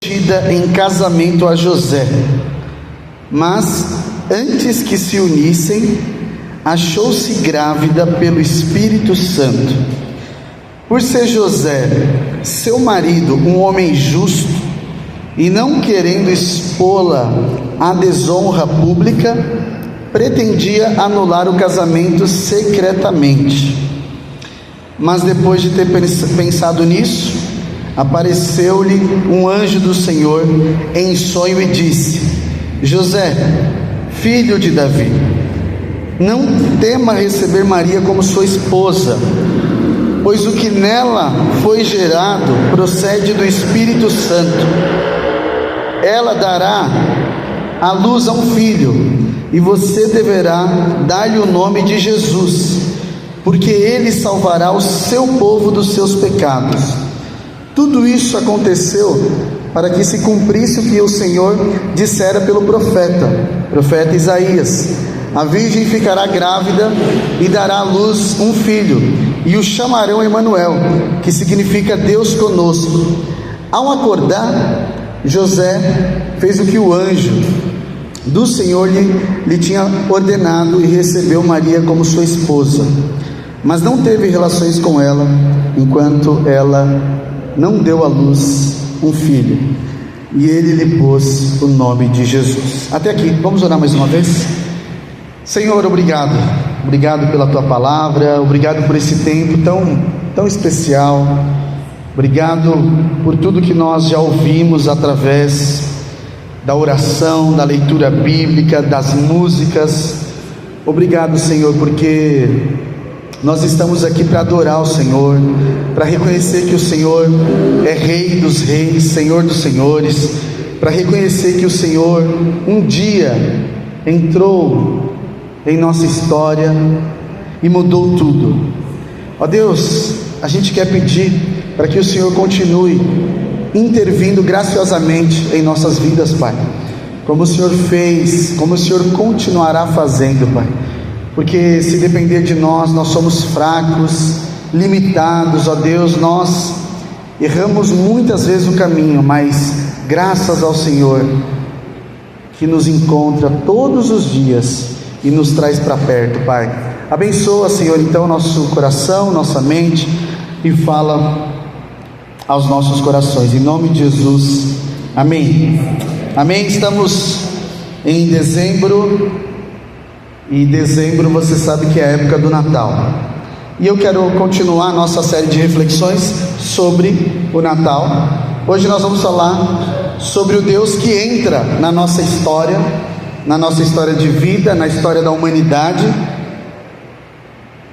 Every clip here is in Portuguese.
em casamento a José, mas antes que se unissem, achou-se grávida pelo Espírito Santo. Por ser José, seu marido, um homem justo, e não querendo expô-la à desonra pública, pretendia anular o casamento secretamente. Mas depois de ter pensado nisso, apareceu-lhe um anjo do Senhor em sonho e disse: José, filho de Davi, não tema receber Maria como sua esposa, pois o que nela foi gerado procede do Espírito Santo. Ela dará à luz a um filho, e você deverá dar-lhe o nome de Jesus, porque ele salvará o seu povo dos seus pecados. Tudo isso aconteceu para que se cumprisse o que o Senhor dissera pelo profeta Isaías: a virgem ficará grávida e dará à luz um filho, e o chamarão Emanuel, que significa Deus conosco. Ao acordar, José fez o que o anjo do Senhor lhe tinha ordenado e recebeu Maria como sua esposa, mas não teve relações com ela enquanto ela não deu à luz um filho, e ele lhe pôs o nome de Jesus. Até aqui, vamos orar mais uma vez? Senhor, obrigado pela tua palavra, obrigado por esse tempo tão especial, obrigado por tudo que nós já ouvimos através da oração, da leitura bíblica, das músicas. Obrigado, Senhor, porque nós estamos aqui para adorar o Senhor, para reconhecer que o Senhor é Rei dos reis, Senhor dos senhores, para reconhecer que o Senhor um dia entrou em nossa história e mudou tudo. Ó Deus, a gente quer pedir para que o Senhor continue intervindo graciosamente em nossas vidas, Pai, como o Senhor fez, como o Senhor continuará fazendo, Pai, porque se depender de nós somos fracos, limitados. Ó Deus, nós erramos muitas vezes o caminho, mas graças ao Senhor que nos encontra todos os dias e nos traz para perto, Pai. Abençoa, Senhor, então nosso coração, nossa mente, e fala aos nossos corações, em nome de Jesus, amém. Amém. Estamos em dezembro, e dezembro você sabe que é a época do Natal, e eu quero continuar a nossa série de reflexões sobre o Natal. Hoje nós vamos falar sobre o Deus que entra na nossa história de vida, na história da humanidade.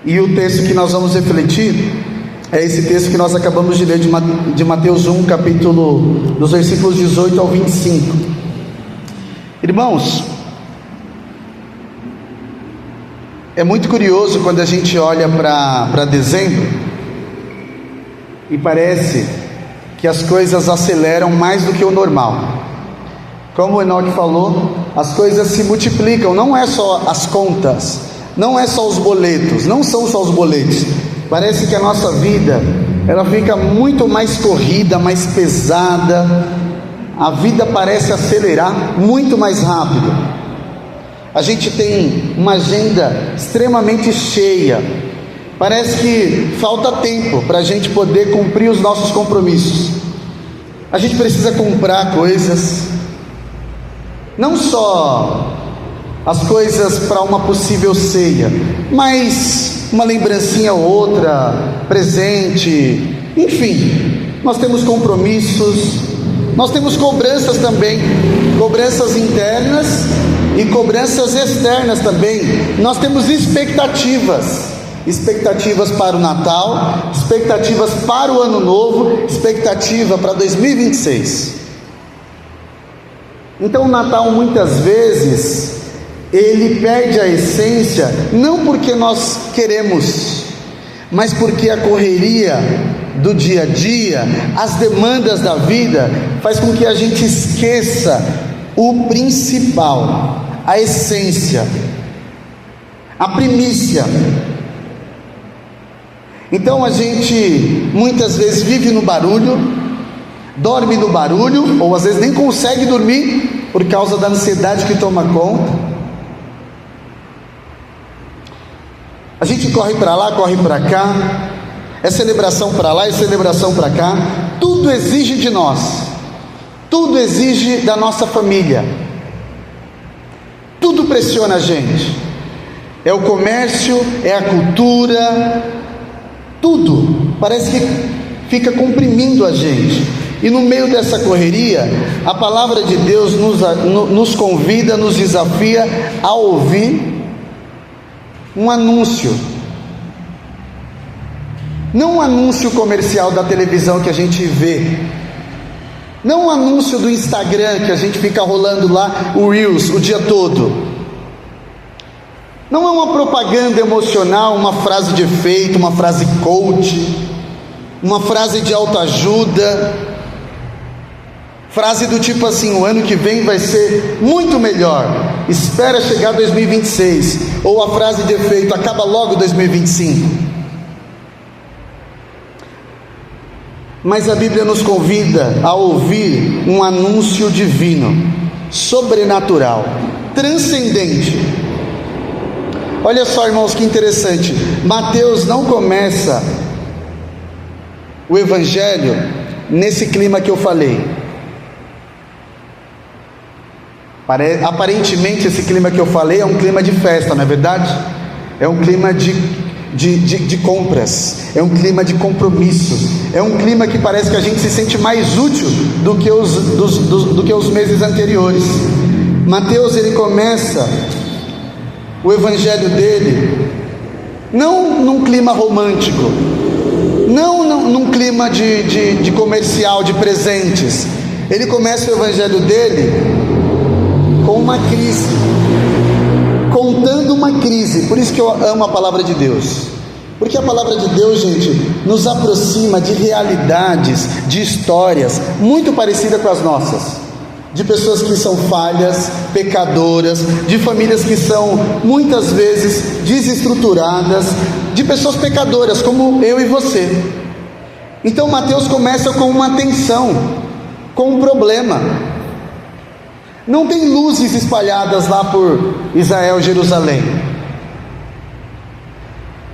E o texto que nós vamos refletir é esse texto que nós acabamos de ler de Mateus 1, capítulo, dos versículos 18 ao 25. Irmãos, é muito curioso quando a gente olha para dezembro e parece que as coisas aceleram mais do que o normal. Como o Enoque falou, as coisas se multiplicam, não é só as contas, não é só os boletos, não são só os boletos. Parece que a nossa vida, ela fica muito mais corrida, mais pesada, a vida parece acelerar muito mais rápido. A gente tem uma agenda extremamente cheia, parece que falta tempo para a gente poder cumprir os nossos compromissos. A gente precisa comprar coisas, não só as coisas para uma possível ceia, mas uma lembrancinha ou outra, presente, enfim, nós temos compromissos, nós temos cobranças também, cobranças internas e cobranças externas também. Nós temos expectativas para o Natal, expectativas para o Ano Novo, expectativa para 2026. Então o Natal muitas vezes ele perde a essência, não porque nós queremos, mas porque a correria do dia a dia, as demandas da vida, faz com que a gente esqueça o principal, a essência, a primícia. Então a gente muitas vezes vive no barulho, dorme no barulho, ou às vezes nem consegue dormir por causa da ansiedade que toma conta. A gente corre para lá, corre para cá, é celebração para lá, é celebração para cá. Tudo exige de nós, tudo exige da nossa família, tudo pressiona a gente. É o comércio, é a cultura, tudo parece que fica comprimindo a gente. E no meio dessa correria, a palavra de Deus nos convida, nos desafia a ouvir um anúncio. Não um anúncio comercial da televisão que a gente vê, não um anúncio do Instagram que a gente fica rolando lá o Reels o dia todo. Não é uma propaganda emocional, uma frase de efeito, uma frase coach, uma frase de autoajuda, frase do tipo assim: o ano que vem vai ser muito melhor, espera chegar 2026, ou a frase de efeito: acaba logo 2025. Mas a Bíblia nos convida a ouvir um anúncio divino, sobrenatural, transcendente. Olha só, irmãos, que interessante. Mateus não começa o Evangelho nesse clima que eu falei. Aparentemente esse clima que eu falei é um clima de festa, não é verdade? É um clima de compras, é um clima de compromissos, é um clima que parece que a gente se sente mais útil do que os meses anteriores. Mateus, ele começa o evangelho dele não num clima romântico, não num clima de comercial, de presentes. Ele começa o evangelho dele com uma crise, contando uma crise. Por isso que eu amo a palavra de Deus, porque a palavra de Deus, gente, nos aproxima de realidades, de histórias muito parecidas com as nossas, de pessoas que são falhas, pecadoras, de famílias que são muitas vezes desestruturadas, de pessoas pecadoras como eu e você. Então Mateus começa com uma tensão, com um problema. Não tem luzes espalhadas lá por Israel, Jerusalém.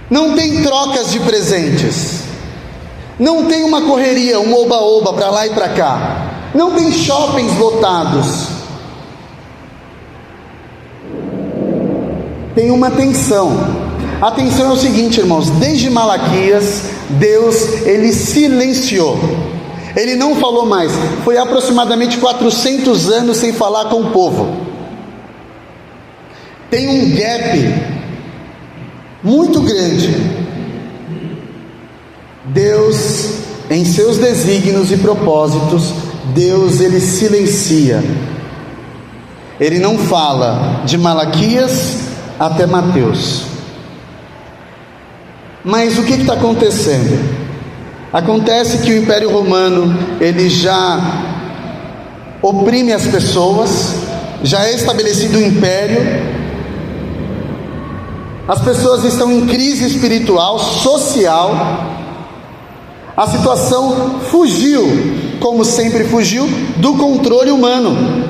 Não tem trocas de presentes. Não tem uma correria, um oba-oba para lá e para cá. Não tem shoppings lotados. Tem uma tensão. A tensão é o seguinte, irmãos: desde Malaquias, Deus, ele silenciou. Ele não falou mais. Foi aproximadamente 400 anos sem falar com o povo. Tem um gap muito grande. Deus, em seus desígnios e propósitos, Deus, ele silencia. Ele não fala de Malaquias até Mateus. Mas o que está acontecendo? Acontece que o Império Romano, ele já oprime as pessoas, já é estabelecido o império, as pessoas estão em crise espiritual, social, a situação fugiu, como sempre fugiu, do controle humano.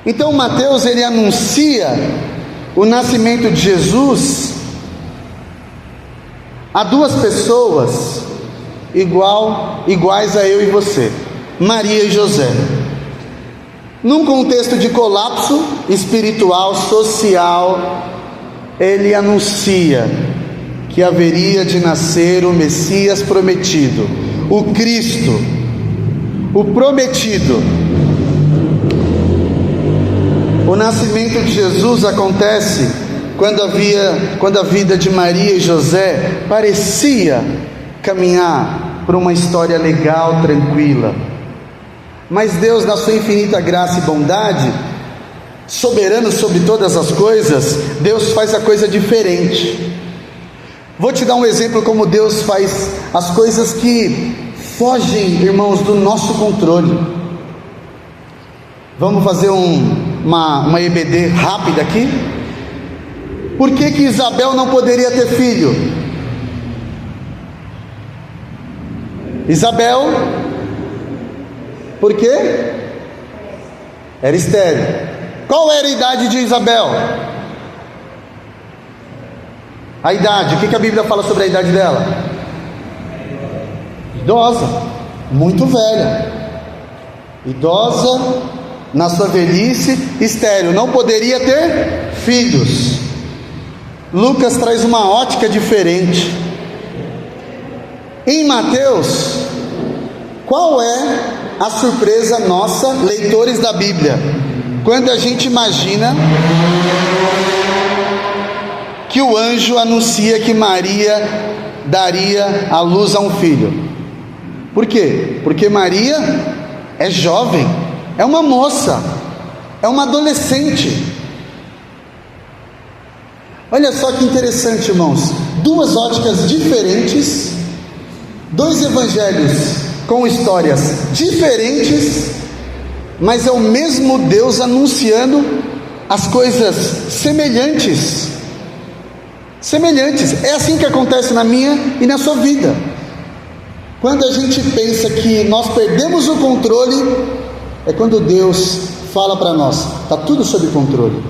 Então Mateus, ele anuncia o nascimento de Jesus a duas pessoas iguais a eu e você, Maria e José. Num contexto de colapso espiritual, social, ele anuncia que haveria de nascer o Messias prometido, o Cristo, o prometido. O nascimento de Jesus acontece quando a vida de Maria e José parecia caminhar para uma história legal, tranquila. Mas Deus, na sua infinita graça e bondade, soberano sobre todas as coisas, Deus faz a coisa diferente. Vou te dar um exemplo como Deus faz as coisas que fogem, irmãos, do nosso controle. Vamos fazer uma EBD rápida aqui. Por que Isabel não poderia ter filho? Isabel Por quê? Era estéril. Qual era a idade de Isabel? A idade, o que a Bíblia fala sobre a idade dela? Idosa, muito velha. Idosa, na sua velhice, estéril, não poderia ter filhos. Lucas traz uma ótica diferente. Em Mateus, qual é a surpresa nossa, leitores da Bíblia, quando a gente imagina que o anjo anuncia que Maria daria à luz a um filho? Por quê? Porque Maria é jovem, é uma moça, é uma adolescente. Olha só que interessante, irmãos, duas óticas diferentes, dois evangelhos com histórias diferentes, mas é o mesmo Deus anunciando as coisas semelhantes. É assim que acontece na minha e na sua vida. Quando a gente pensa que nós perdemos o controle, é quando Deus fala para nós: está tudo sob controle.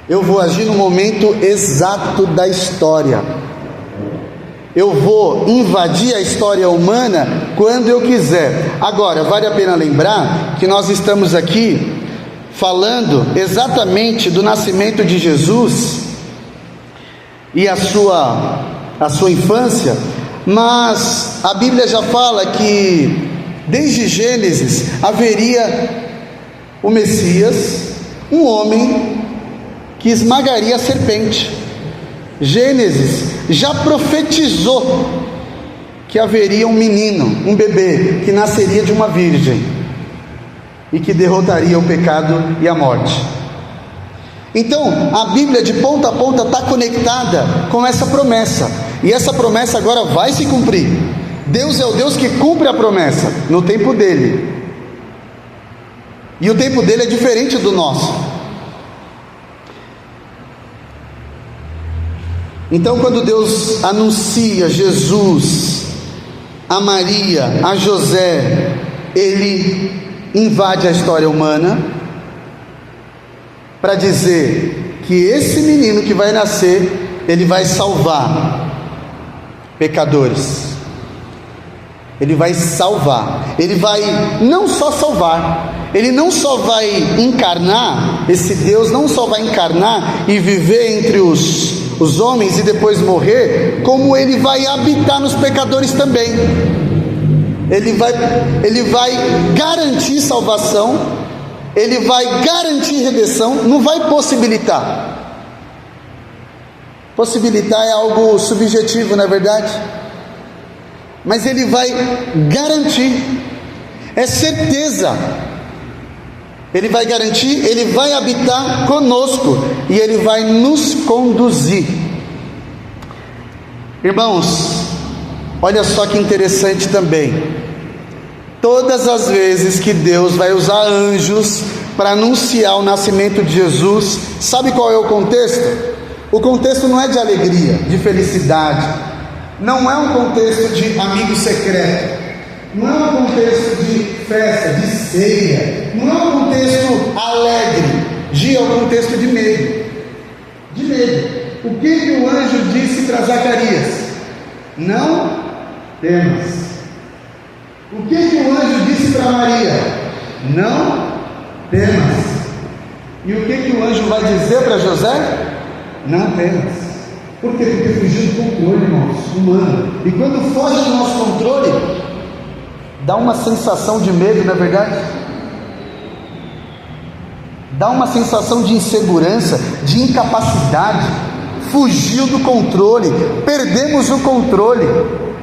Eu vou agir no momento exato da história. Eu vou invadir a história humana quando eu quiser. Agora, vale a pena lembrar que nós estamos aqui falando exatamente do nascimento de Jesus e a sua infância, mas a Bíblia já fala que desde Gênesis haveria o Messias, um homem que esmagaria a serpente. Gênesis já profetizou que haveria um menino, um bebê, que nasceria de uma virgem e que derrotaria o pecado e a morte. Então, a Bíblia de ponta a ponta está conectada com essa promessa, e essa promessa agora vai se cumprir. Deus é o Deus que cumpre a promessa no tempo dele, e o tempo dele é diferente do nosso. Então, quando Deus anuncia Jesus a Maria, a José, ele invade a história humana para dizer que esse menino que vai nascer, ele vai salvar pecadores. Ele vai salvar. Ele vai não só salvar, ele não só vai encarnar, esse Deus não só vai encarnar e viver entre os homens e depois morrer, como ele vai habitar nos pecadores também. Ele vai garantir salvação, ele vai garantir redenção, não vai possibilitar. Possibilitar é algo subjetivo, não é verdade? Mas ele vai garantir, é certeza. Ele vai garantir, ele vai habitar conosco e ele vai nos conduzir. Irmãos, olha só que interessante também. Todas as vezes que Deus vai usar anjos para anunciar o nascimento de Jesus, sabe qual é o contexto? O contexto não é de alegria, de felicidade, não é um contexto de amigo secreto, não é um contexto de festa, de ceia, não é um contexto alegre, é um contexto de medo. De medo. O que o anjo disse para Zacarias? Não temas. O que o anjo disse para Maria? Não temas. E o que o anjo vai dizer para José? Não temas. Por quê? Porque fugiu do controle, irmãos, humano. E quando foge do nosso controle, dá uma sensação de medo, não é verdade? Dá uma sensação de insegurança, de incapacidade. Fugiu do controle, perdemos o controle.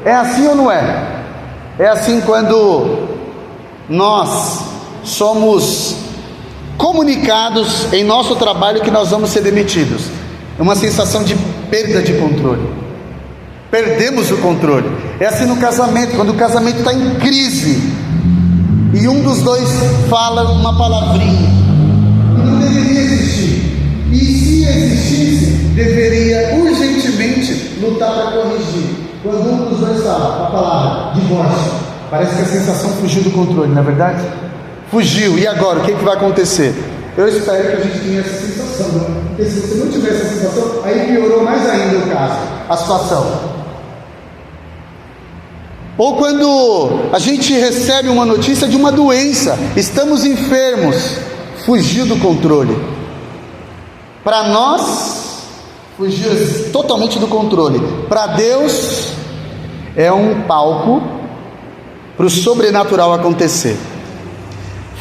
É assim ou não é? É assim quando nós somos comunicados em nosso trabalho que nós vamos ser demitidos. É uma sensação de perda de controle. Perdemos o controle. É assim no casamento, quando o casamento está em crise e um dos dois fala uma palavrinha que não deveria existir, e se existisse, deveria urgentemente lutar para corrigir. Quando um dos dois fala a palavra divórcio, Parece que a sensação fugiu do controle, não é verdade? Fugiu, e agora? O que vai acontecer? Eu espero que a gente tenha essa sensação, né? Porque se você não tiver essa sensação, aí piorou mais ainda o caso, a situação. Ou quando a gente recebe uma notícia de uma doença, estamos enfermos, fugiu do controle. Para nós, fugiu totalmente do controle. Para Deus, é um palco para o sobrenatural acontecer.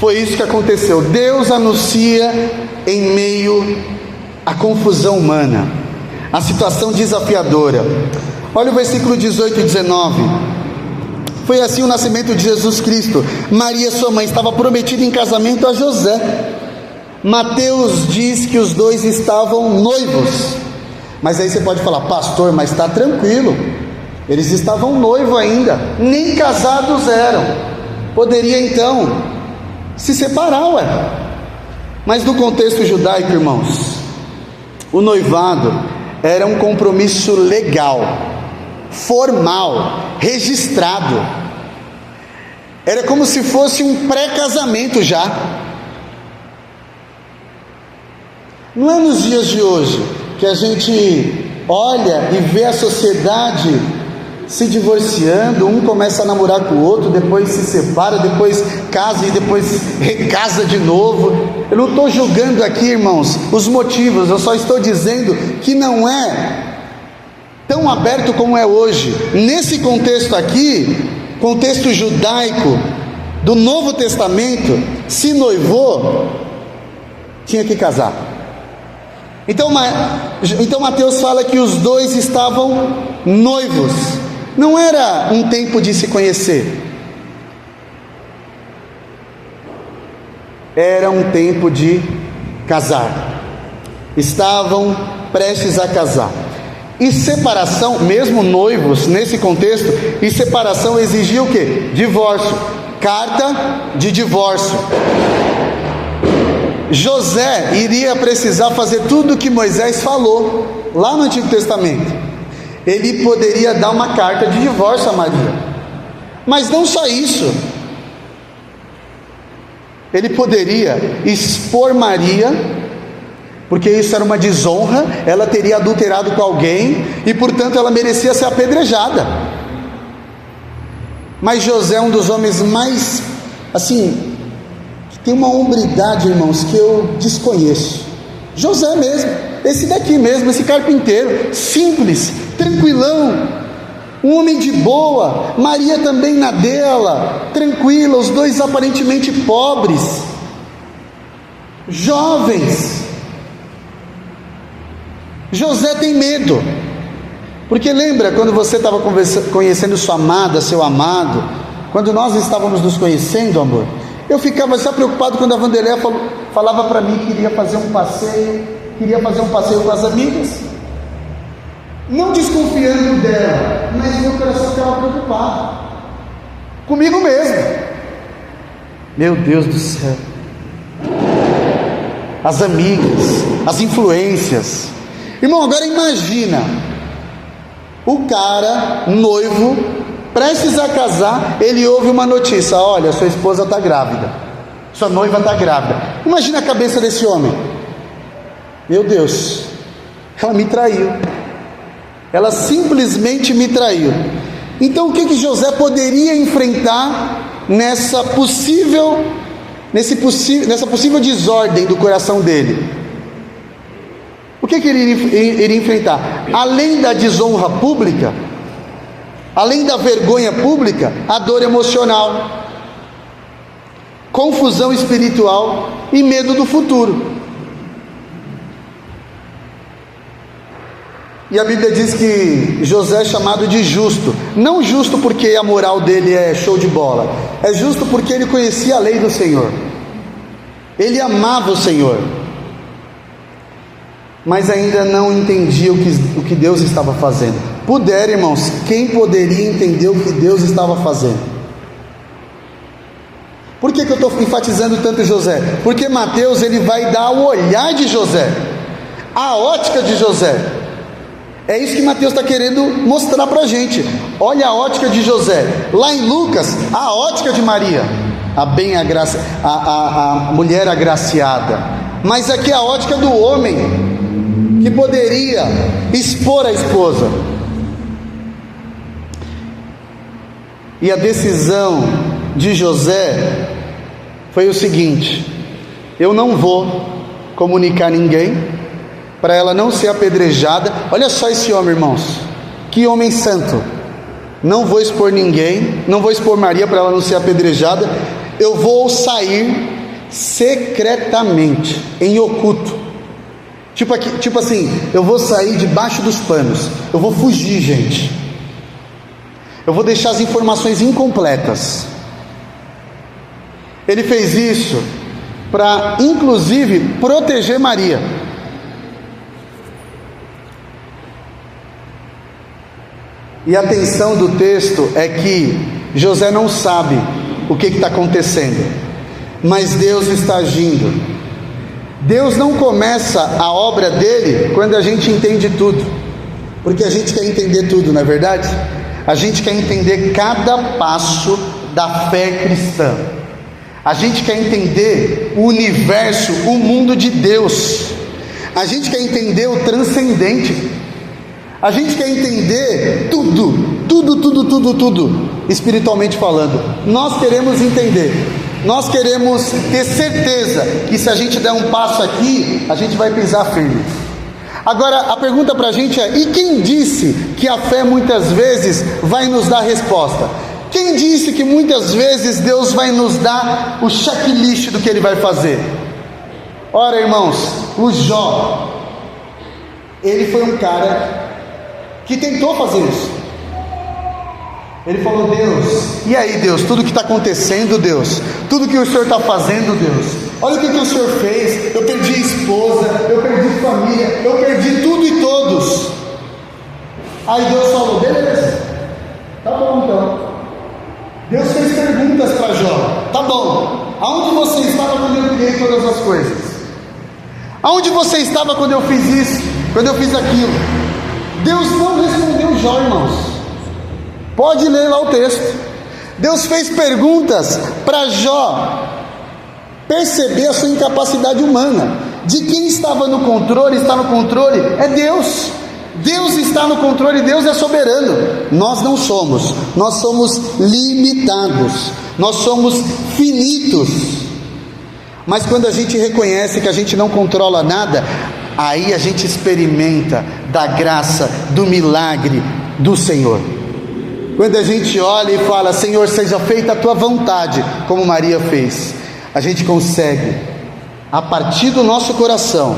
Foi isso que aconteceu. Deus anuncia em meio à confusão humana, a situação desafiadora. Olha o versículo 18 e 19. Foi assim o nascimento de Jesus Cristo. Maria, sua mãe, estava prometida em casamento a José. Mateus diz que os dois estavam noivos. Mas aí você pode falar, pastor, mas está tranquilo. Eles estavam noivos ainda, nem casados eram. Poderia então se separar, ué. Mas no contexto judaico, irmãos, o noivado era um compromisso legal, formal, registrado. Era como se fosse um pré-casamento já. Não é nos dias de hoje que a gente olha e vê a sociedade se divorciando, um começa a namorar com o outro, depois se separa, depois casa e depois recasa de novo. Eu não estou julgando aqui, irmãos, os motivos, eu só estou dizendo que não é tão aberto como é hoje. Nesse contexto aqui, contexto judaico do Novo Testamento, se noivou, tinha que casar. Então Mateus fala que os dois estavam noivos. Não era um tempo de se conhecer, era um tempo de casar. Estavam prestes a casar. E separação, mesmo noivos nesse contexto, e separação exigia o quê? Divórcio, carta de divórcio. José iria precisar fazer tudo o que Moisés falou lá no Antigo Testamento. Ele poderia dar uma carta de divórcio a Maria, mas não só isso, ele poderia expor Maria, porque isso era uma desonra, ela teria adulterado com alguém, e portanto ela merecia ser apedrejada. Mas José é um dos homens mais, assim, que tem uma hombridade, irmãos, que eu desconheço. José mesmo, esse daqui mesmo, esse carpinteiro, simples, tranquilão, um homem de boa. Maria também na dela, tranquila, os dois aparentemente pobres, jovens. José tem medo, porque lembra quando você estava conhecendo sua amada, seu amado, quando nós estávamos nos conhecendo, amor, eu ficava já preocupado quando a Vanderléia falava para mim que queria fazer um passeio com as amigas, não desconfiando dela, mas meu coração ficava preocupado comigo mesmo. Meu Deus do céu, as amigas, as influências. Irmão, agora imagina o cara noivo, prestes a casar, ele ouve uma notícia: olha, sua esposa está grávida, sua noiva está grávida. Imagina a cabeça desse homem: meu Deus, ela me traiu, ela simplesmente me traiu. Então o que José poderia enfrentar nessa possível desordem do coração dele? O que ele iria enfrentar? Além da desonra pública, além da vergonha pública, a dor emocional, confusão espiritual e medo do futuro. E a Bíblia diz que José é chamado de justo, não justo porque a moral dele é show de bola, é justo porque ele conhecia a lei do Senhor, ele amava o Senhor, mas ainda não entendia o que Deus estava fazendo. Pudera, irmãos, quem poderia entender o que Deus estava fazendo? Por que eu estou enfatizando tanto José? Porque Mateus ele vai dar o olhar de José, a ótica de José. É isso que Mateus está querendo mostrar para a gente. Olha a ótica de José. Lá em Lucas, a ótica de Maria, a mulher agraciada. Mas aqui a ótica do homem, que poderia expor a esposa. E a decisão de José foi o seguinte: eu não vou comunicar ninguém, para ela não ser apedrejada. Olha só esse homem, irmãos, que homem santo. Não vou expor ninguém, não vou expor Maria para ela não ser apedrejada. Eu vou sair secretamente, em oculto. Tipo assim, eu vou sair debaixo dos panos. Eu vou fugir, gente. Eu vou deixar as informações incompletas. Ele fez isso para, inclusive, proteger Maria. E a atenção do texto é que José não sabe o que está acontecendo, mas Deus está agindo. Deus não começa a obra dele quando a gente entende tudo, porque a gente quer entender tudo, não é verdade? A gente quer entender cada passo da fé cristã. A gente quer entender o universo, o mundo de Deus. A gente quer entender o transcendente. A gente quer entender tudo, espiritualmente falando. Nós queremos entender. Nós queremos ter certeza que se a gente der um passo aqui, a gente vai pisar firme. Agora, a pergunta para a gente é: e quem disse que a fé muitas vezes vai nos dar resposta? Quem disse que muitas vezes Deus vai nos dar o checklist do que Ele vai fazer? Ora, irmãos, o Jó, ele foi um cara que tentou fazer isso. Ele falou: Deus, e aí Deus, tudo que está acontecendo, Deus, tudo que o Senhor está fazendo, Deus, olha o que o Senhor fez. Eu perdi a esposa, eu perdi família, eu perdi tudo e todos. Aí Deus falou: beleza, tá bom então. Deus fez perguntas para Jó: tá bom, aonde você estava quando eu criei todas as coisas? Aonde você estava quando eu fiz isso, quando eu fiz aquilo? Deus não respondeu Jó, irmãos. Pode ler lá o texto. Deus fez perguntas para Jó perceber a sua incapacidade humana. De quem estava no controle, está no controle, é Deus. Deus está no controle, Deus é soberano. Nós não somos, nós somos limitados, nós somos finitos. Mas quando a gente reconhece que a gente não controla nada, aí a gente experimenta da graça, do milagre do Senhor. Quando a gente olha e fala: Senhor, seja feita a tua vontade, como Maria fez, a gente consegue, a partir do nosso coração,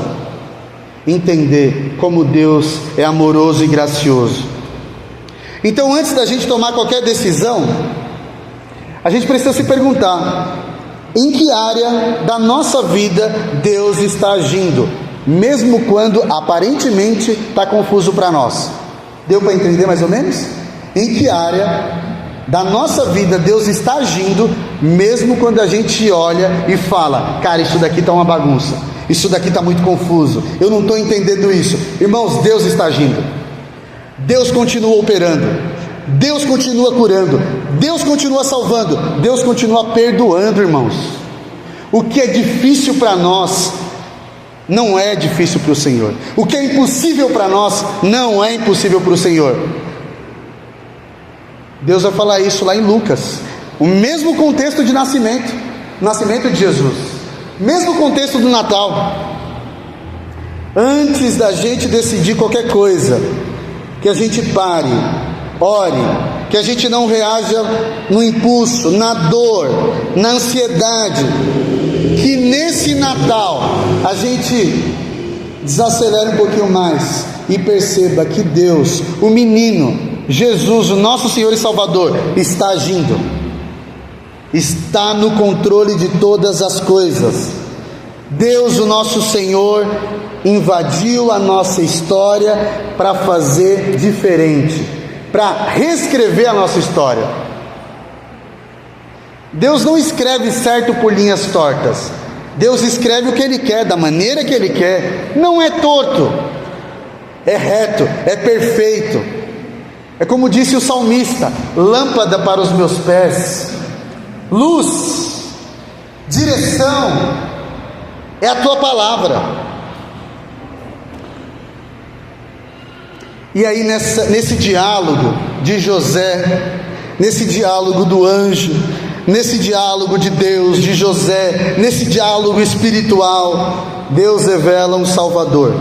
entender como Deus é amoroso e gracioso. Então, antes da gente tomar qualquer decisão, a gente precisa se perguntar: em que área da nossa vida Deus está agindo, mesmo quando aparentemente está confuso para nós? Deu para entender mais ou menos? Em que área da nossa vida Deus está agindo, mesmo quando a gente olha e fala: cara, isso daqui está uma bagunça, isso daqui está muito confuso, eu não estou entendendo isso. Irmãos, Deus está agindo, Deus continua operando, Deus continua curando, Deus continua salvando, Deus continua perdoando, irmãos. O que é difícil para nós não é difícil para o Senhor. O que é impossível para nós não é impossível para o Senhor. Deus vai falar isso lá em Lucas, o mesmo contexto de nascimento de Jesus, mesmo contexto do Natal. Antes da gente decidir qualquer coisa, que a gente pare, ore, que a gente não reaja no impulso, na dor, na ansiedade, que nesse Natal a gente desacelere um pouquinho mais e perceba que Deus, o menino Jesus, o nosso Senhor e Salvador, está agindo, está no controle de todas as coisas. Deus, o nosso Senhor, invadiu a nossa história para fazer diferente, para reescrever a nossa história. Deus não escreve certo por linhas tortas. Deus escreve o que Ele quer, da maneira que Ele quer. Não é torto. é reto, é perfeito. É como disse o salmista: lâmpada para os meus pés, luz, direção, é a tua palavra. E aí nesse diálogo de José, nesse diálogo do anjo, nesse diálogo de Deus, de José, nesse diálogo espiritual, Deus revela um Salvador.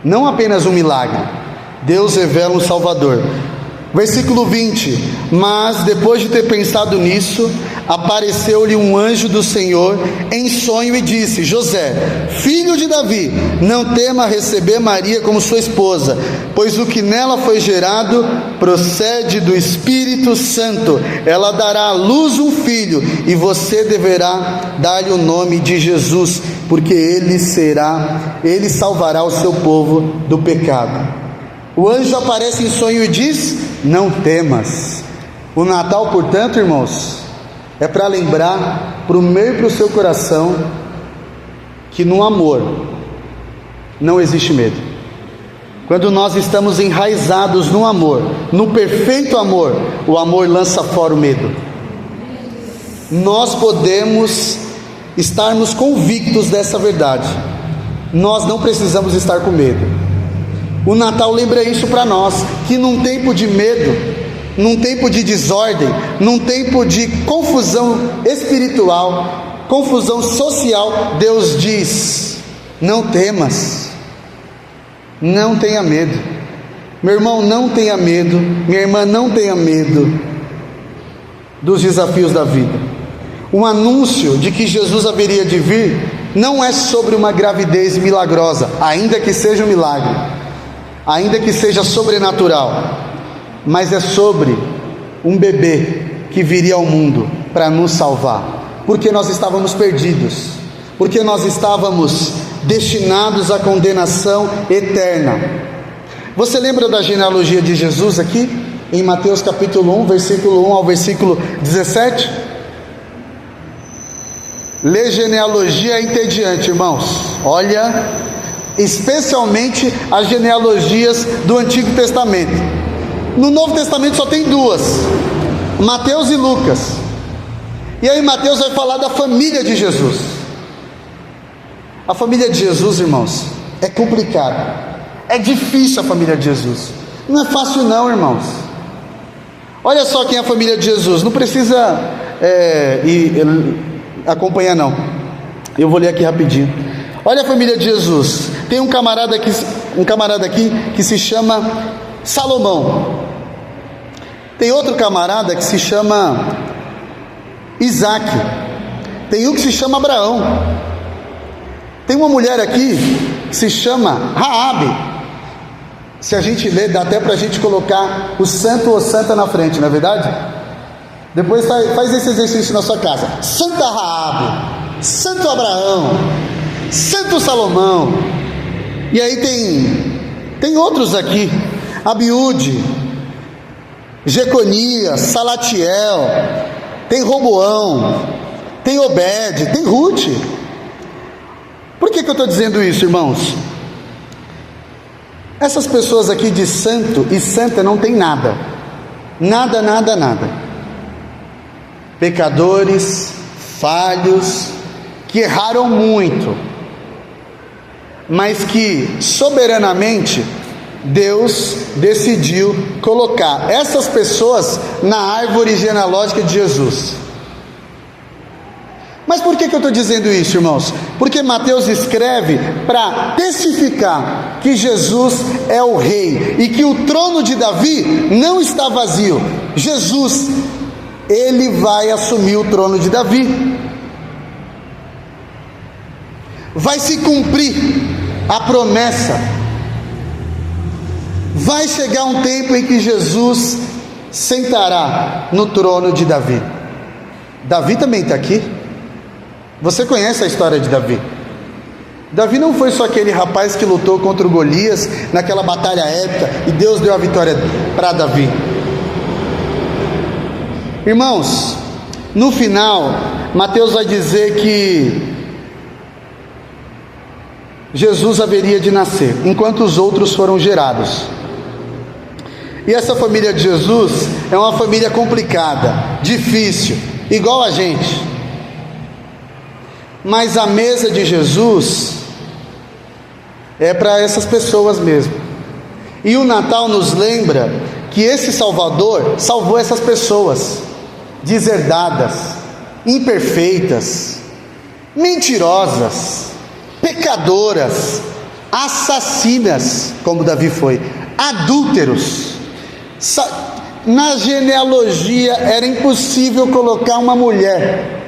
Não apenas um milagre, Deus revela um Salvador. Versículo 20: mas depois de ter pensado nisso, apareceu-lhe um anjo do Senhor em sonho e disse: José, filho de Davi, não tema receber Maria como sua esposa, pois o que nela foi gerado procede do Espírito Santo. Ela dará à luz um filho, e você deverá dar-lhe o nome de Jesus, porque ele salvará o seu povo do pecado. O anjo aparece em sonho e diz: não temas. O Natal, portanto, irmãos, é para lembrar para o meu e para o seu coração que no amor não existe medo. Quando nós estamos enraizados no amor, no perfeito amor, o amor lança fora o medo. Nós podemos estarmos convictos dessa verdade. Nós não precisamos estar com medo. O Natal lembra isso para nós, que num tempo de medo, num tempo de desordem, num tempo de confusão espiritual, confusão social, Deus diz: não temas, não tenha medo. Meu irmão, não tenha medo, minha irmã, não tenha medo dos desafios da vida. Um anúncio de que Jesus haveria de vir não é sobre uma gravidez milagrosa, ainda que seja um milagre, ainda que seja sobrenatural, mas é sobre um bebê que viria ao mundo para nos salvar, porque nós estávamos perdidos, porque nós estávamos destinados à condenação eterna. Você lembra da genealogia de Jesus aqui, em Mateus capítulo 1, versículo 1 ao versículo 17? Lê genealogia entediante, irmãos. Olha, especialmente as genealogias do Antigo Testamento. No Novo Testamento só tem duas, Mateus e Lucas. E aí Mateus vai falar da família de Jesus. A família de Jesus, irmãos, é complicada, é difícil a família de Jesus. Não é fácil não, irmãos. Olha só quem é a família de Jesus. Não precisa acompanhar não, eu vou ler aqui rapidinho. Olha a família de Jesus. Tem um camarada aqui que se chama Salomão. Tem outro camarada que se chama Isaac. Tem um que se chama Abraão. Tem uma mulher aqui que se chama Raabe. Se a gente ler, dá até para a gente colocar o santo ou santa na frente, não é verdade? Depois faz esse exercício na sua casa. Santa Raabe, Santo Abraão, Santo Salomão. E aí tem outros aqui: Abiúde, Jeconias, Salatiel, tem Roboão, tem Obed, tem Ruth. Por que eu estou dizendo isso, irmãos? Essas pessoas aqui de santo e santa não tem nada. Nada. Pecadores, falhos, que erraram muito, mas que soberanamente Deus decidiu colocar essas pessoas na árvore genealógica de Jesus. Mas por que eu estou dizendo isso, irmãos? Porque Mateus escreve para testificar que Jesus é o rei e que o trono de Davi não está vazio. Jesus, ele vai assumir o trono de Davi. Vai se cumprir a promessa. Vai chegar um tempo em que Jesus sentará no trono de Davi. Davi também está aqui. Você conhece a história de Davi? Davi não foi só aquele rapaz que lutou contra o Golias naquela batalha épica e Deus deu a vitória para Davi. Irmãos, no final, Mateus vai dizer que Jesus haveria de nascer, enquanto os outros foram gerados. E essa família de Jesus é uma família complicada, difícil, igual a gente. Mas a mesa de Jesus é para essas pessoas mesmo. E o Natal nos lembra que esse Salvador salvou essas pessoas deserdadas, imperfeitas, mentirosas, pecadoras, assassinas, como Davi foi, adúlteros. Na genealogia era impossível colocar uma mulher.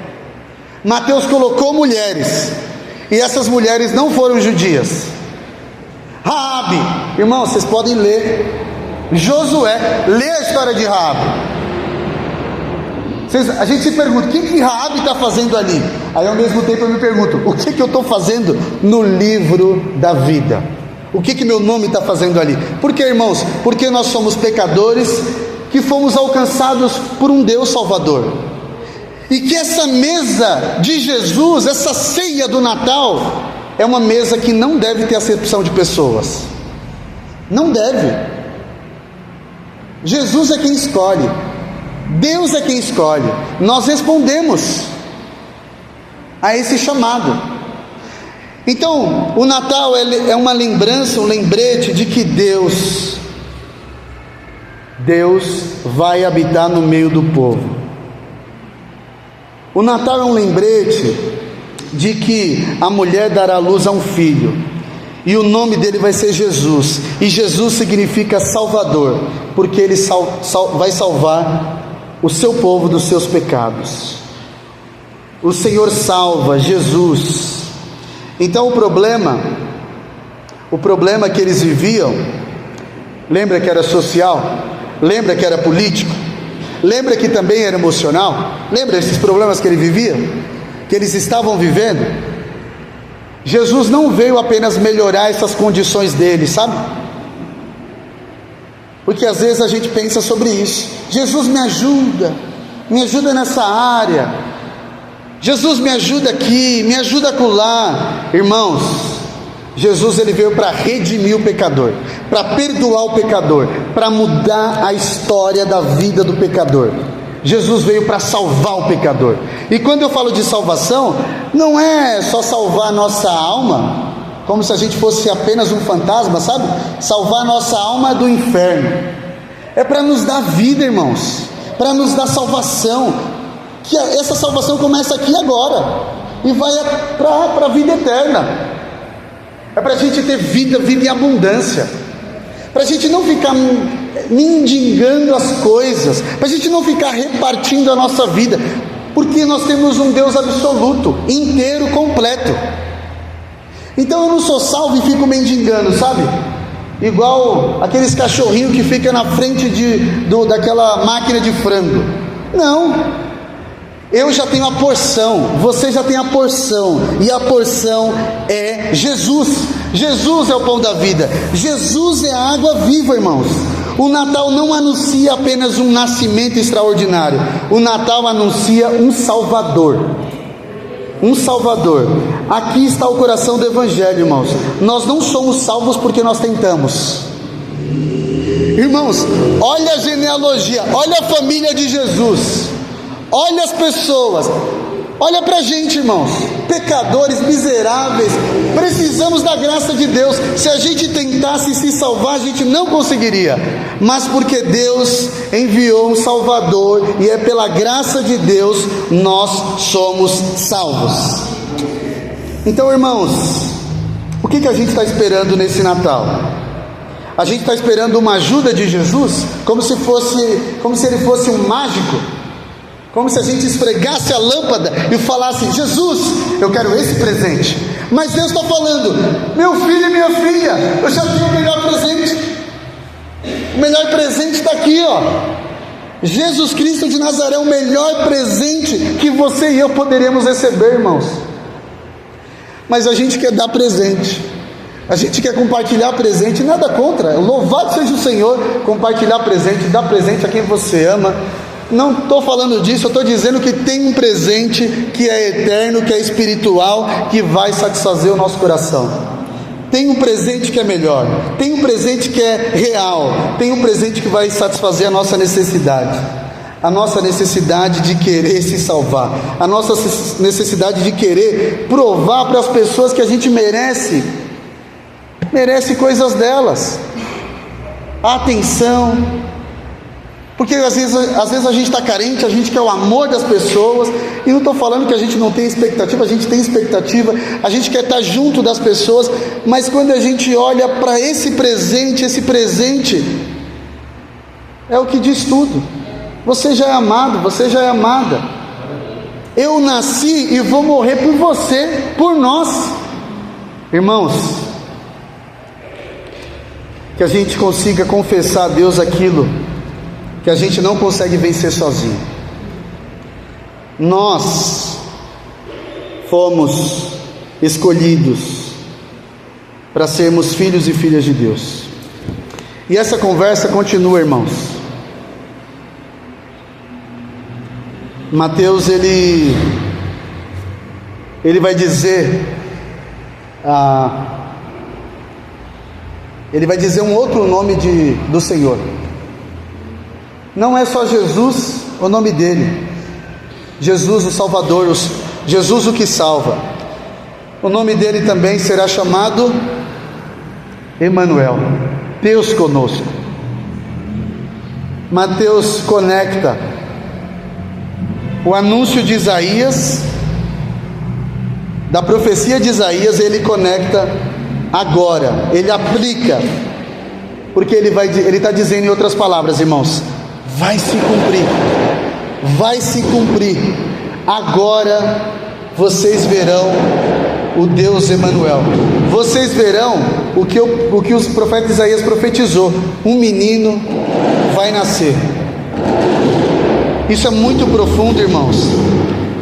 Mateus colocou mulheres, e essas mulheres não foram judias. Raabe, irmãos, vocês podem ler Josué, lê a história de Raabe. A gente se pergunta, o que Raabe está fazendo ali? Aí ao mesmo tempo eu me pergunto, o que eu estou fazendo no livro da vida? O que meu nome está fazendo ali? Por que, irmãos? Porque nós somos pecadores que fomos alcançados por um Deus Salvador. E que essa mesa de Jesus, essa ceia do Natal, é uma mesa que não deve ter acepção de pessoas. Não deve. Jesus é quem escolhe. Deus é quem escolhe. Nós respondemos a esse chamado. Então, o Natal é uma lembrança, um lembrete de que Deus vai habitar no meio do povo. O Natal é um lembrete de que a mulher dará luz a um filho, e o nome dele vai ser Jesus, e Jesus significa Salvador, porque ele vai salvar o seu povo dos seus pecados. O Senhor salva, Jesus. Então o problema que eles viviam, lembra que era social? Lembra que era político? Lembra que também era emocional? Lembra esses problemas que ele vivia? Que eles estavam vivendo? Jesus não veio apenas melhorar essas condições deles, sabe? Porque às vezes a gente pensa sobre isso. Jesus me ajuda nessa área. Jesus me ajuda aqui, me ajuda acolá. Irmãos, Jesus ele veio para redimir o pecador, para perdoar o pecador, para mudar a história da vida do pecador. Jesus veio para salvar o pecador. E quando eu falo de salvação, não é só salvar a nossa alma, como se a gente fosse apenas um fantasma, sabe? Salvar a nossa alma do inferno. É para nos dar vida, irmãos, para nos dar salvação, que essa salvação começa aqui agora, e vai para a vida eterna. É para a gente ter vida em abundância, para a gente não ficar mendigando as coisas, para a gente não ficar repartindo a nossa vida, porque nós temos um Deus absoluto, inteiro, completo. Então eu não sou salvo e fico mendigando, sabe? Igual aqueles cachorrinhos que ficam na frente daquela máquina de frango. Não, eu já tenho a porção, você já tem a porção, e a porção é Jesus. Jesus é o pão da vida, Jesus é a água viva, irmãos. O Natal não anuncia apenas um nascimento extraordinário, o Natal anuncia um Salvador. Um Salvador. Aqui está o coração do Evangelho, irmãos. Nós não somos salvos porque nós tentamos. Irmãos, olha a genealogia, olha a família de Jesus, olha as pessoas, olha pra gente, irmãos, pecadores, miseráveis, precisamos da graça de Deus. Se a gente tentasse se salvar, a gente não conseguiria, mas porque Deus enviou um Salvador, e é pela graça de Deus nós somos salvos. Então, irmãos, o que a gente está esperando nesse Natal? A gente está esperando uma ajuda de Jesus, como se ele fosse um mágico, como se a gente esfregasse a lâmpada e falasse: Jesus, eu quero esse presente. Mas Deus está falando: meu filho e minha filha, eu já tenho o melhor presente. O melhor presente está aqui, ó. Jesus Cristo de Nazaré, o melhor presente que você e eu poderíamos receber, irmãos. Mas a gente quer dar presente, a gente quer compartilhar presente. Nada contra, louvado seja o Senhor, compartilhar presente, dar presente a quem você ama. Não estou falando disso, eu estou dizendo que tem um presente que é eterno, que é espiritual, que vai satisfazer o nosso coração. tem um presente que é melhor, tem um presente que é real, tem um presente que vai satisfazer a nossa necessidade de querer se salvar, a nossa necessidade de querer provar para as pessoas que a gente merece coisas delas, atenção, porque às vezes a gente está carente, a gente quer o amor das pessoas, e não estou falando que a gente não tem expectativa, a gente tem expectativa, a gente quer estar junto das pessoas, mas quando a gente olha para esse presente é o que diz tudo. Você já é amado, você já é amada. Eu nasci e vou morrer por você, por nós. Irmãos, que a gente consiga confessar a Deus aquilo que a gente não consegue vencer sozinho. Nós fomos escolhidos para sermos filhos e filhas de Deus. E essa conversa continua, irmãos. Mateus, ele vai dizer um outro nome do Senhor. Não é só Jesus o nome dele, Jesus o Salvador, Jesus o que salva. O nome dele também será chamado Emanuel, Deus conosco. Mateus conecta o anúncio de Isaías, da profecia de Isaías, ele conecta agora, ele aplica, porque ele está dizendo em outras palavras, irmãos, vai se cumprir, agora vocês verão o Deus Emanuel, vocês verão o que os profetas Isaías profetizou, um menino vai nascer. Isso é muito profundo, irmãos,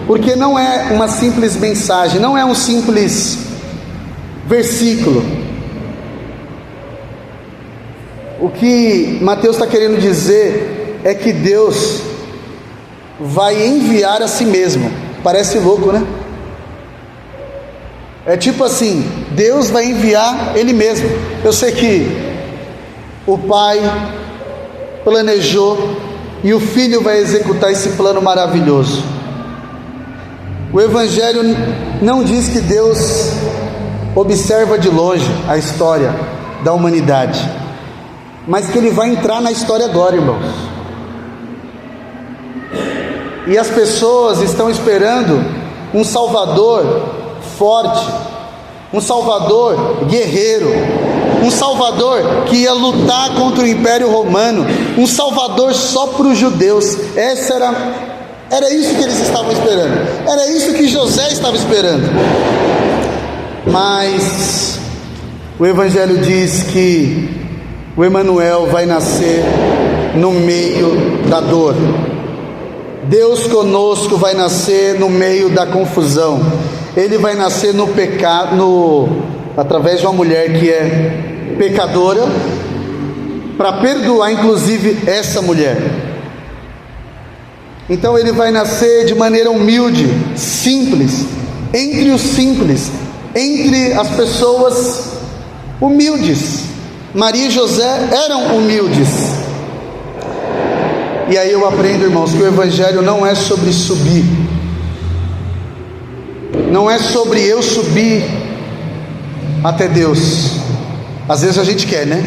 porque não é uma simples mensagem, não é um simples versículo. O que Mateus está querendo dizer é que Deus vai enviar a si mesmo. Parece louco, né? É tipo assim, Deus vai enviar Ele mesmo. Eu sei que o Pai planejou e o Filho vai executar esse plano maravilhoso. O Evangelho não diz que Deus observa de longe a história da humanidade, mas que Ele vai entrar na história agora, irmãos. E as pessoas estão esperando um Salvador forte, um Salvador guerreiro, um Salvador que ia lutar contra o Império Romano, um Salvador só para os judeus. Era isso que eles estavam esperando, era isso que José estava esperando. Mas o Evangelho diz que o Emanuel vai nascer no meio da dor. Deus conosco vai nascer no meio da confusão. Ele vai nascer no pecado, através de uma mulher que é pecadora, para perdoar inclusive essa mulher. Então ele vai nascer de maneira humilde, simples, entre as pessoas humildes. Maria e José eram humildes. E aí eu aprendo, irmãos, que o Evangelho não é sobre subir, não é sobre eu subir até Deus. Às vezes a gente quer, né?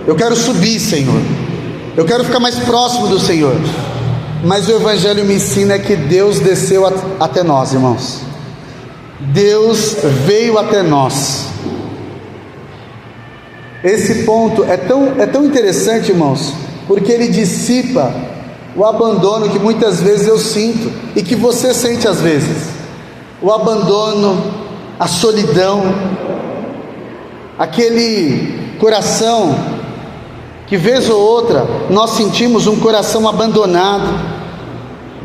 Eu quero subir, Senhor, eu quero ficar mais próximo do Senhor. Mas o Evangelho me ensina que Deus desceu até nós, irmãos. Deus veio até nós. Esse ponto é tão interessante, irmãos, porque ele dissipa o abandono que muitas vezes eu sinto e que você sente às vezes. O abandono, a solidão, aquele coração que vez ou outra nós sentimos um coração abandonado,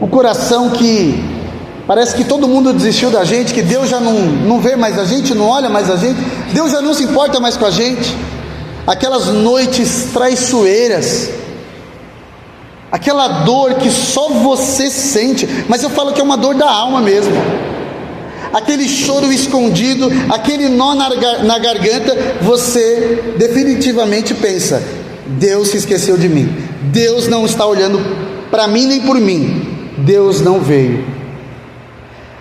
um coração que parece que todo mundo desistiu da gente, que Deus já não vê mais a gente, não olha mais a gente, Deus já não se importa mais com a gente. Aquelas noites traiçoeiras, aquela dor que só você sente, mas eu falo que é uma dor da alma mesmo, aquele choro escondido, aquele nó na garganta, você definitivamente pensa: Deus se esqueceu de mim, Deus não está olhando para mim nem por mim, Deus não veio.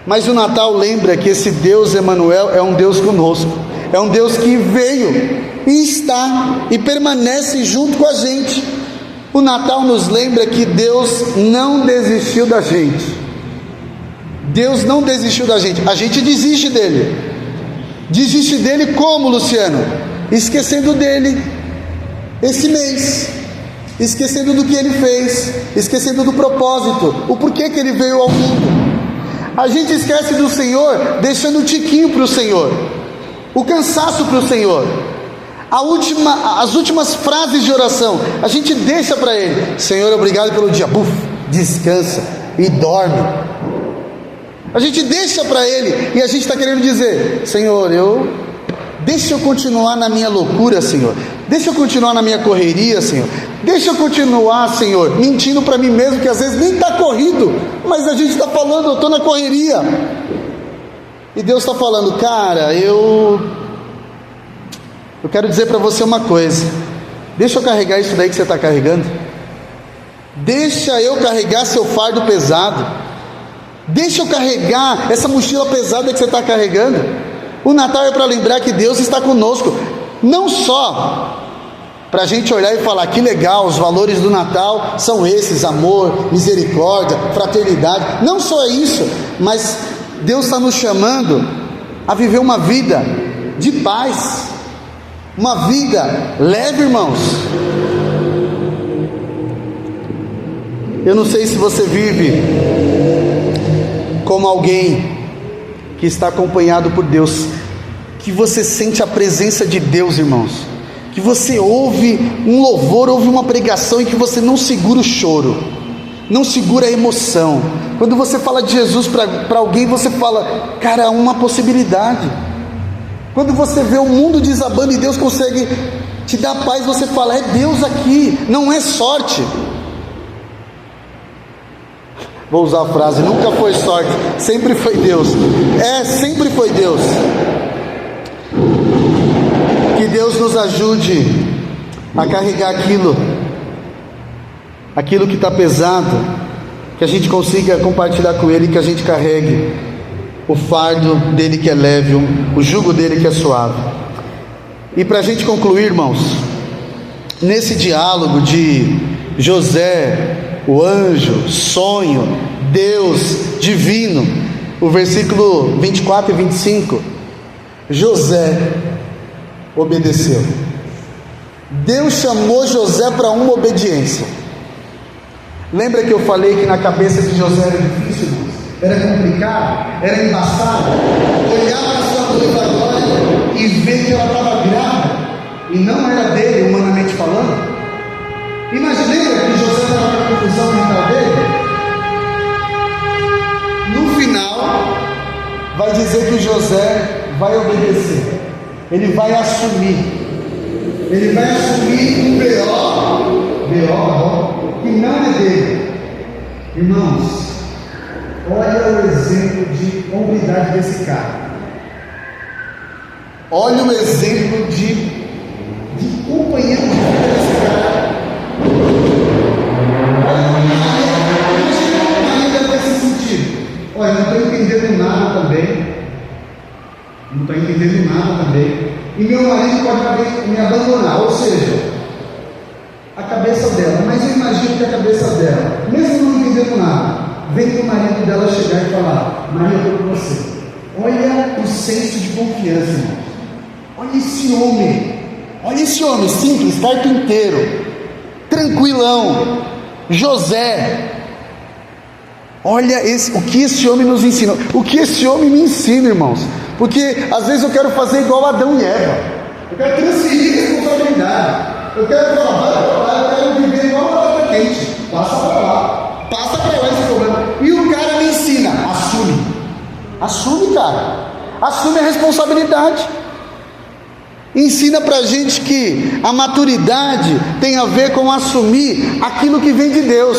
Mas o Natal lembra que esse Deus Emanuel é um Deus conosco, é um Deus que veio e está e permanece junto com a gente. O Natal nos lembra que Deus não desistiu da gente. Deus não desistiu da gente. A gente desiste dele. Desiste dele como, Luciano? Esquecendo dele esse mês, esquecendo do que ele fez, esquecendo do propósito, o porquê que ele veio ao mundo. A gente esquece do Senhor, deixando o tiquinho para o Senhor, o cansaço para o Senhor, as últimas frases de oração, a gente deixa para Ele: Senhor, obrigado pelo dia. Buf, descansa e dorme. A gente deixa para Ele, e a gente está querendo dizer: Senhor, deixa eu continuar na minha loucura, Senhor, deixa eu continuar na minha correria, Senhor, deixa eu continuar, Senhor, mentindo para mim mesmo, que às vezes nem está corrido, mas a gente está falando: eu estou na correria. E Deus está falando: cara, eu quero dizer para você uma coisa, deixa eu carregar isso daí que você está carregando, deixa eu carregar seu fardo pesado, deixa eu carregar essa mochila pesada que você está carregando. O Natal é para lembrar que Deus está conosco, não só para a gente olhar e falar: que legal, os valores do Natal são esses, amor, misericórdia, fraternidade. Não só isso, mas Deus está nos chamando a viver uma vida de paz, uma vida leve, irmãos. Eu não sei se você vive como alguém que está acompanhado por Deus, que você sente a presença de Deus, irmãos, que você ouve um louvor, ouve uma pregação e que você não segura o choro, não segura a emoção. Quando você fala de Jesus para alguém, você fala: cara, há uma possibilidade. Quando você vê o mundo desabando e Deus consegue te dar paz, você fala: é Deus aqui, não é sorte. Vou usar a frase: nunca foi sorte, sempre foi Deus. Sempre foi Deus. Que Deus nos ajude a carregar aquilo que está pesado, que a gente consiga compartilhar com Ele, que a gente carregue o fardo dele que é leve, o jugo dele que é suave. E para a gente concluir, irmãos, nesse diálogo de José, o anjo, sonho, Deus, divino, o versículo 24 e 25, José obedeceu. Deus chamou José para uma obediência. Lembra que eu falei que na cabeça de José era difícil, irmãos? Era complicado, era embaçado. Olhar para sua noiva agora e ver que ela estava grávida e não era dele, humanamente falando. Imagina que José estava com a confusão mental dele. No final, vai dizer que José vai obedecer, ele vai assumir um BO que não é dele. Irmãos, olha o exemplo de hombridade desse cara, olha o exemplo de companheiro de vida desse cara. Ainda nesse sentido: olha, não estou entendendo nada também, e meu marido pode me abandonar. Ou seja, a cabeça dela, mas eu imagino que a cabeça dela, mesmo não entendendo nada, vem que o marido dela chegar e falar: Maria, eu estou com você. Olha o senso de confiança, irmãos. Olha esse homem simples, carpinteiro, tranquilão, José. Olha o que esse homem nos ensina, o que esse homem me ensina, irmãos. Porque às vezes eu quero fazer igual Adão e Eva, eu quero transferir responsabilidade, eu quero falar: vai para lá, eu quero viver igual uma batata quente, passa para lá esse problema. E o cara me ensina: assume, cara, assume a responsabilidade. Ensina pra gente que a maturidade tem a ver com assumir aquilo que vem de Deus.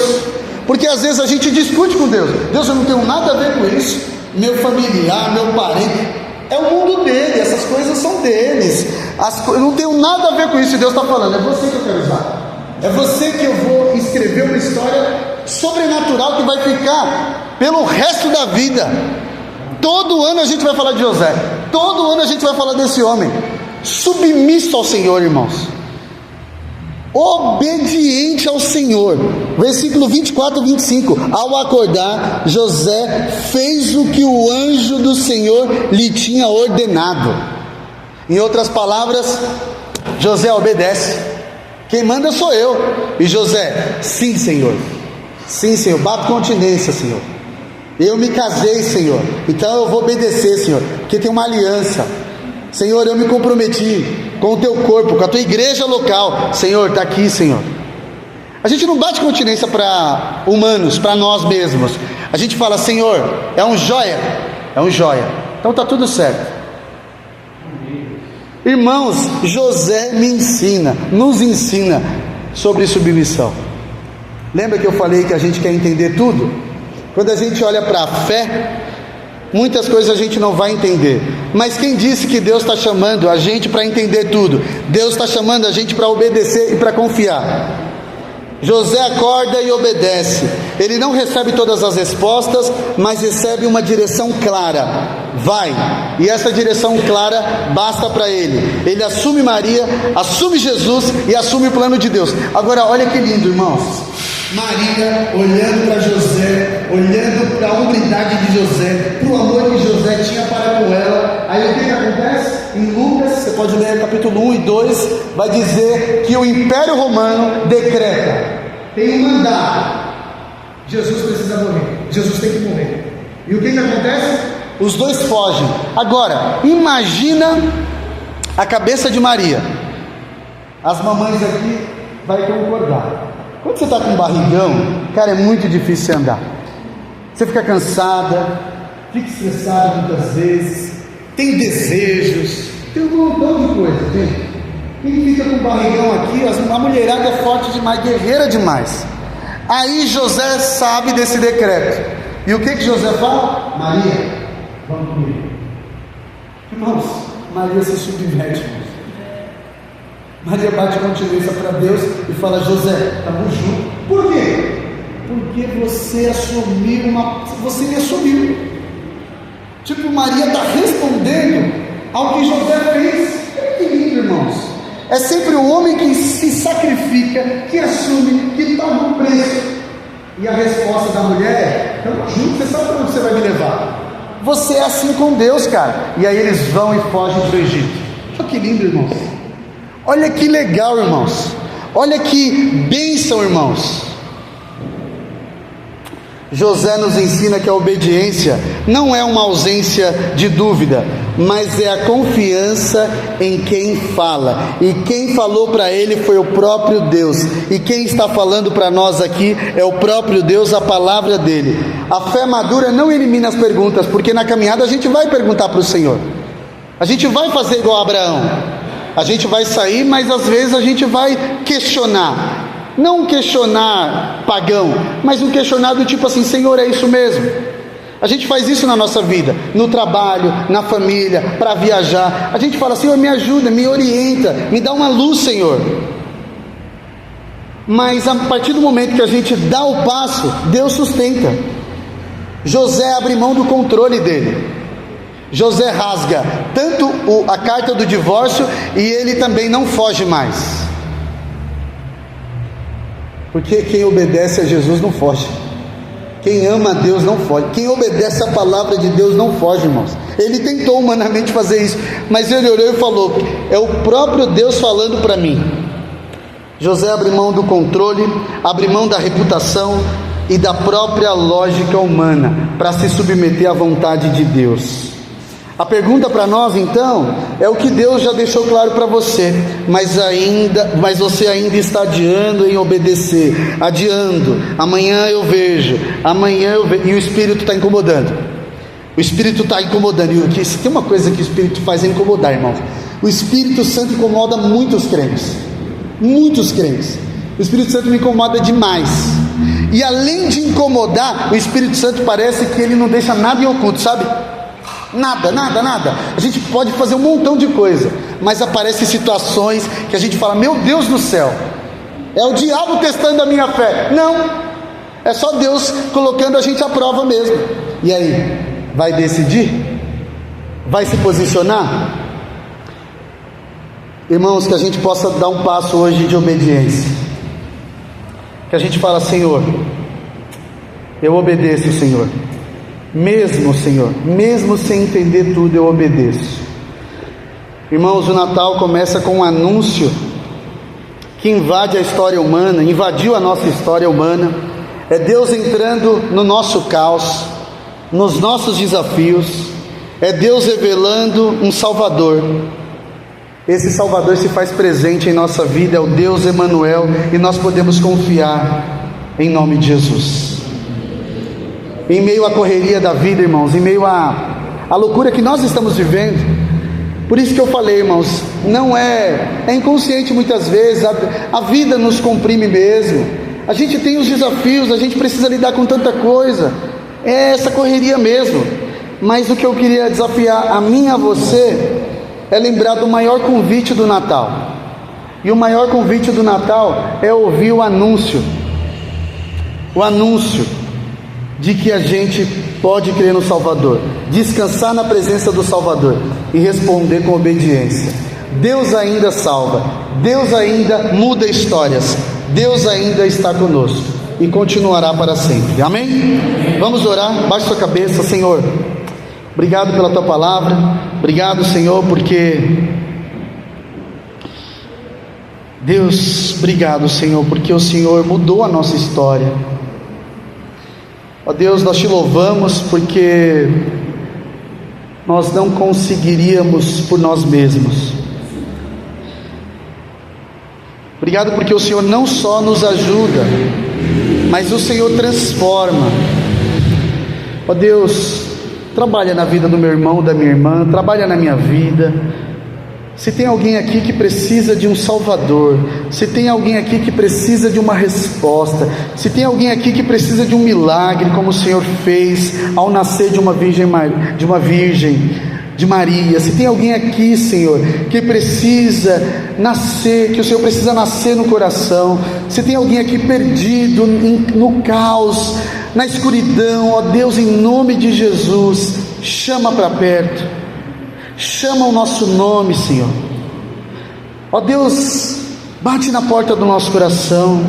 Porque às vezes a gente discute com Deus: Deus, eu não tenho nada a ver com isso, meu familiar, meu parente. É o mundo dele, essas coisas são deles. Eu não tenho nada a ver com isso. Deus está falando, é você que eu quero usar. É você que eu vou escrever uma história sobrenatural que vai ficar pelo resto da vida. Todo ano a gente vai falar de José. Todo ano a gente vai falar desse homem. Submisso ao Senhor, irmãos. Obediente ao Senhor. Versículo 24 e 25. Ao acordar, José fez o que o anjo do Senhor lhe tinha ordenado. Em outras palavras, José obedece. Quem manda sou eu. E José, sim, Senhor. Sim, Senhor, bato continência, Senhor. Eu me casei, Senhor, então eu vou obedecer, Senhor, porque tem uma aliança. Senhor, eu me comprometi com o teu corpo, com a tua igreja local. Senhor, está aqui, Senhor. A gente não bate continência para humanos, para nós mesmos. A gente fala, Senhor, é um joia. É um joia. Então está tudo certo. Irmãos, José nos ensina sobre submissão. Lembra que eu falei que a gente quer entender tudo? Quando a gente olha para a fé, muitas coisas a gente não vai entender. Mas quem disse que Deus está chamando a gente para entender tudo? Deus está chamando a gente para obedecer e para confiar. José acorda e obedece. Ele não recebe todas as respostas, mas recebe uma direção clara. Vai. E essa direção clara basta para ele. Ele assume Maria, assume Jesus e assume o plano de Deus. Agora olha que lindo, irmãos. Maria olhando para José, olhando para a humildade de José, para o amor que José tinha para com ela. Aí o que acontece? Em Lucas, você pode ler capítulo 1 e 2, vai dizer que o Império Romano decreta, tem um mandato, Jesus precisa morrer, Jesus tem que morrer. E o que acontece? Os dois fogem. Agora, imagina a cabeça de Maria. As mamães aqui vai concordar. Quando você está com barrigão, cara, é muito difícil você andar. Você fica cansada, fica estressada muitas vezes, tem desejos, tem um montão de coisa, gente. Quem fica com barrigão aqui, a mulherada é forte demais, guerreira demais. Aí José sabe desse decreto. E o que José fala? Maria, vamos comigo. Irmãos, Maria se submete, irmãos. Maria bate continência para Deus e fala, José, estamos juntos. Por quê? Porque você me assumiu. Tipo, Maria está respondendo ao que José fez. Que lindo, irmãos. É sempre o homem que se sacrifica, que assume, que paga o preço. E a resposta da mulher é, estamos juntos, você sabe para onde você vai me levar. Você é assim com Deus, cara. E aí eles vão e fogem para o Egito. Olha que lindo, irmãos. Olha que legal, irmãos. Olha que bênção, irmãos. José nos ensina que a obediência não é uma ausência de dúvida, mas é a confiança em quem fala. E quem falou para ele foi o próprio Deus. E quem está falando para nós aqui é o próprio Deus, a palavra dele. A fé madura não elimina as perguntas, porque na caminhada a gente vai perguntar para o Senhor. A gente vai fazer igual a Abraão. A gente vai sair, mas às vezes a gente vai questionar. Não um questionar pagão, mas um questionar do tipo assim, Senhor, é isso mesmo? A gente faz isso na nossa vida, no trabalho, na família, para viajar. A gente fala, Senhor, me ajuda, me orienta, me dá uma luz, Senhor. Mas a partir do momento que a gente dá o passo, Deus sustenta. José abre mão do controle dele. José rasga tanto a carta do divórcio e ele também não foge mais. Porque quem obedece a Jesus não foge. Quem ama a Deus não foge. Quem obedece a palavra de Deus não foge, irmãos. Ele tentou humanamente fazer isso, mas ele olhou e falou, é o próprio Deus falando para mim. José abre mão do controle, abre mão da reputação e da própria lógica humana para se submeter à vontade de Deus. A pergunta para nós então é o que Deus já deixou claro para você, mas você ainda está adiando em obedecer, adiando. Amanhã eu vejo, e o Espírito está incomodando. O Espírito está incomodando. E se tem uma coisa que o Espírito faz é incomodar, irmãos. O Espírito Santo incomoda muitos crentes. Muitos crentes. O Espírito Santo me incomoda demais. E além de incomodar, o Espírito Santo parece que ele não deixa nada em oculto, sabe? Nada. A gente pode fazer um montão de coisa, mas aparecem situações que a gente fala: meu Deus do céu, é o diabo testando a minha fé. Não, é só Deus colocando a gente à prova mesmo. E aí, vai decidir? Vai se posicionar? Irmãos, que a gente possa dar um passo hoje de obediência, que a gente fala: Senhor, eu obedeço, Senhor, Senhor, mesmo sem entender tudo, eu obedeço. Irmãos, o Natal começa com um anúncio que invade a história humana, invadiu a nossa história humana. É Deus entrando no nosso caos, nos nossos desafios. É Deus revelando um Salvador. Esse Salvador se faz presente em nossa vida, é o Deus Emanuel, e nós podemos confiar em nome de Jesus. Em meio à correria da vida, irmãos, em meio à loucura que nós estamos vivendo, por isso que eu falei, irmãos, não é inconsciente muitas vezes, a vida nos comprime mesmo, a gente tem os desafios, a gente precisa lidar com tanta coisa, é essa correria mesmo. Mas o que eu queria desafiar a mim e a você é lembrar do maior convite do Natal. E o maior convite do Natal é ouvir o anúncio de que a gente pode crer no Salvador, descansar na presença do Salvador e responder com obediência. Deus ainda salva, Deus ainda muda histórias, Deus ainda está conosco e continuará para sempre. Amém? Vamos orar. Baixe sua cabeça. Senhor, obrigado pela tua palavra, obrigado, Senhor, porque Deus, obrigado, Senhor, porque o Senhor mudou a nossa história. Ó Deus, nós te louvamos porque nós não conseguiríamos por nós mesmos. Obrigado porque o Senhor não só nos ajuda, mas o Senhor transforma. Ó Deus, trabalha na vida do meu irmão, da minha irmã, trabalha na minha vida. Se tem alguém aqui que precisa de um Salvador, se tem alguém aqui que precisa de uma resposta, se tem alguém aqui que precisa de um milagre, como o Senhor fez ao nascer de uma virgem de Maria, se tem alguém aqui, Senhor, que precisa nascer, que o Senhor precisa nascer no coração, se tem alguém aqui perdido no caos, na escuridão, ó Deus, em nome de Jesus, chama para perto, chama o nosso nome, Senhor. Ó Deus, bate na porta do nosso coração.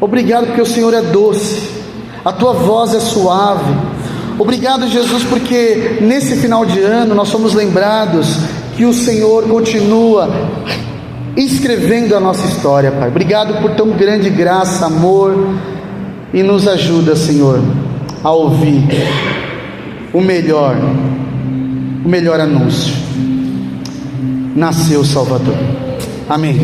Obrigado porque o Senhor é doce, a tua voz é suave. Obrigado, Jesus, porque nesse final de ano nós somos lembrados que o Senhor continua escrevendo a nossa história, Pai. Obrigado por tão grande graça, amor, e nos ajuda, Senhor, a ouvir o melhor anúncio: nasceu o Salvador. Amém.